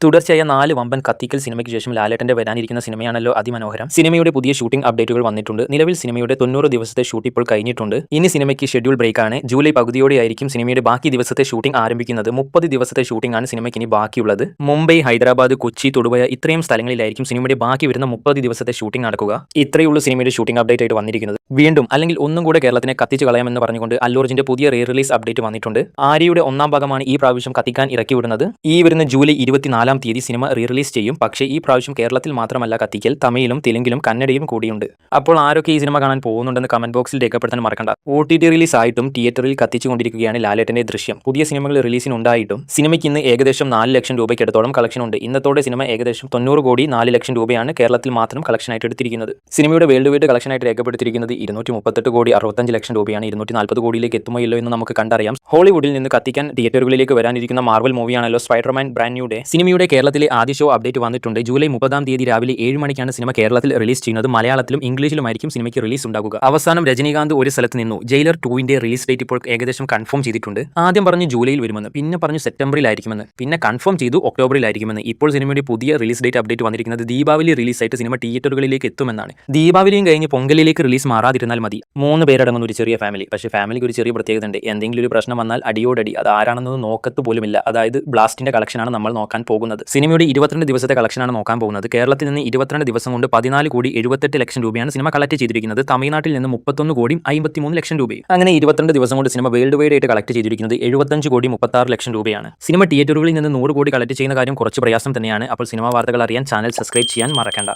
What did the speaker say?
തുടർച്ചയായ 4 വമ്പൻ കത്തിക്കൽ സിനിമയ്ക്ക് ശേഷം ലാലേട്ടൻ്റെ വരാനിരിക്കുന്ന സിനിമയാണല്ലോ അതിമനോഹരം. സിനിമയുടെ പുതിയ ഷൂട്ടിംഗ് അപ്ഡേറ്റുകൾ വന്നിട്ടുണ്ട്. നിലവിൽ സിനിമയുടെ 90 ദിവസത്തെ ഷൂട്ട് ഇപ്പോൾ കഴിഞ്ഞിട്ടുണ്ട്. ഇനി സിനിമയ്ക്ക് ഷെഡ്യൂൾ ബ്രേക്കാണ്. ജൂലൈ പകുതിയോടെയായിരിക്കും സിനിമയുടെ ബാക്കി ദിവസത്തെ ഷൂട്ടിംഗ് ആരംഭിക്കുന്നത്. 30 ദിവസത്തെ ഷൂട്ടിംഗ് ആണ് സിനിമയ്ക്ക് ഇനി ബാക്കിയുള്ളത്. മുംബൈ, ഹൈദരാബാദ്, കൊച്ചി, തൊടുപുഴ ഇത്രയും സ്ഥലങ്ങളിലായിരിക്കും സിനിമയുടെ ബാക്കി വരുന്ന 30 ദിവസത്തെ ഷൂട്ടിംഗ് നടക്കുക. ഇത്രയുള്ള സിനിമയുടെ ഷൂട്ടിംഗ് അപ്ഡേറ്റ് ആയിട്ട് വന്നിരിക്കുന്നത്. വീണ്ടും അല്ലെങ്കിൽ ഒന്നും കൂടെ കേരളത്തിനെ കത്തിച്ച് കളയാമെന്ന് പറഞ്ഞുകൊണ്ട് അല്ലു അർജുന്റെ പുതിയ റീ റിലീസ് അപ്ഡേറ്റ് വന്നിട്ടുണ്ട്. ആര്യയുടെ 1ാം ഭാഗമാണ് ഈ പ്രാവശ്യം കത്തിക്കാൻ ഇറക്കിവിടുന്നത്. ഈ വരുന്ന ജൂലൈ 24-ാം തീയതി സിനിമ റിലീസ് ചെയ്യും. പക്ഷേ ഈ പ്രാവശ്യം കേരളത്തിൽ മാത്രമല്ല കത്തിക്കൽ, തമിഴിലും തെലുങ്കിലും കന്നഡയും കൂടിയുണ്ട്. അപ്പോൾ ആരൊക്കെ ഈ സിനിമ കാണാൻ പോകുന്നുണ്ടെന്ന് കമന്റ് ബോക്സിൽ രേഖപ്പെടുത്താൻ മറക്കണ്ട. OTT റിലീസ് ആയിട്ടും തിയേറ്ററിൽ കത്തിച്ചുകൊണ്ടിരിക്കുകയാണ് ലാലേട്ടന്റെ ദൃശ്യം. പുതിയ സിനിമകൾ റിലീസിനുണ്ടായിട്ടും സിനിമയ്ക്ക് ഇന്ന് ഏകദേശം 4 ലക്ഷം രൂപയ്ക്കടുത്തോളം കളക്ഷൻ ഉണ്ട്. ഇന്നത്തോടെ സിനിമ ഏകദേശം 90 കോടി 4 ലക്ഷം രൂപയാണ് കേരളത്തിൽ മാത്രം കളക്ഷനായിട്ട് എടുത്തിരിക്കുന്നത്. സിനിമയുടെ വേൾഡ് വൈഡ് കളക്ഷനായിട്ട് രേഖപ്പെടുത്തിയിരിക്കുന്നത് 238 കോടി 65 ലക്ഷം രൂപയാണ്. 240 കോടിയിലേക്ക് എത്തുമോ ഇല്ലോ എന്ന് നമുക്ക് കണ്ടറിയാം. ഹോളിവുഡിൽ നിന്ന് കത്തിക്കാൻ തിയേറ്ററുകളിലേക്ക് വരാനിരിക്കുന്ന മാർവൽ മൂവിയാണല്ലോ സ്പൈഡർമാൻ ബ്രാൻഡ് ന്യൂ ഡേ. സിനിമയുടെ കേരളത്തിലെ ആദ്യ ഷോ അപ്ഡേറ്റ് വന്നിട്ടുണ്ട്. ജൂലൈ 30-ാം തീയതി രാവിലെ 7 മണിക്കാണ് സിനിമ കേരളത്തിൽ റിലീസ് ചെയ്യുന്നത്. മലയാളത്തിലും ഇംഗ്ലീഷിലുമായിരിക്കും സിനിമയ്ക്ക് റിലീസ് ഉണ്ടാകുക. അവസാനം രജനീകാന്ത് ഒരു സ്ഥലത്ത് നിന്നു. ജയിലർ 2ന്റെ റിലീസ് ഡേറ്റ് ഇപ്പോൾ ഏകദേശം കൺഫേം ചെയ്തിട്ടുണ്ട്. ആദ്യം പറഞ്ഞു ജൂലൈയിൽ വരുമെന്ന്, പിന്നെ പറഞ്ഞു സെപ്റ്റംബറിലായിരിക്കുമെന്ന്, പിന്നെ കൺഫേം ചെയ്തു ഒക്ടോബറിലായിരിക്കുമെന്ന്. ഇപ്പോൾ സിനിമയുടെ പുതിയ റിലീസ് ഡേറ്റ് അപ്ഡേറ്റ് വന്നിരിക്കുന്നത് ദീപാവലി റിലീസായിട്ട് സിനിമ തിയേറ്ററുകളിലേക്ക് എത്തുമെന്നാണ്. ദീപാവലിയും കഴിഞ്ഞ് പൊങ്കലിലേക്ക് റിലീസ് മാറാതിരുന്നാൽ മതി. 3 പേരടങ്ങുന്ന ഒരു ചെറിയ ഫാമിലി. പക്ഷേ ഫാമിലിക്ക് ഒരു ചെറിയ പ്രത്യേകത ഉണ്ട്. എന്തെങ്കിലും ഒരു പ്രശ്നം വന്നാൽ അടിയോടടി. അത് ആരാണെന്നത് നോക്കത്ത് പോലുമില്ല. അതായത് ബ്ലാസ്റ്റിന്റെ കളക്ഷനാണ് നമ്മൾ നോക്കാൻ പോകുന്നത്. സിനിമയുടെ 22 ദിവസത്തെ കളക്ഷനാണ് നോക്കാൻ പോകുന്നത്. കേരളത്തിൽ നിന്ന് 22 ദിവസം കൊണ്ട് 14 കോടി 78 ലക്ഷം രൂപയാണ് സിനിമ കളക്ട് ചെയ്തിരിക്കുന്നത്. തമിഴ്നാട്ടിൽ നിന്ന് 31 കോടി 53 ലക്ഷം രൂപയും. അങ്ങനെ 22 ദിവസം കൊണ്ട് സിനിമ വേൾഡ് വൈഡ് ആയിട്ട് കളക്ട് ചെയ്തിരിക്കുന്നത് 75 കോടി 36 ലക്ഷം രൂപയാണ്. സിനിമ തിയേറ്ററുകളിൽ നിന്ന് 100 കോടി കളക്ട് ചെയ്യുന്ന കാര്യം കുറച്ച് പ്രയാസം തന്നെയാണ്. അപ്പോൾ സിനിമാ വാർത്തകൾ അറിയാൻ ചാനൽ സബ്സ്ക്രൈബ് ചെയ്യാൻ മറക്കണ്ട.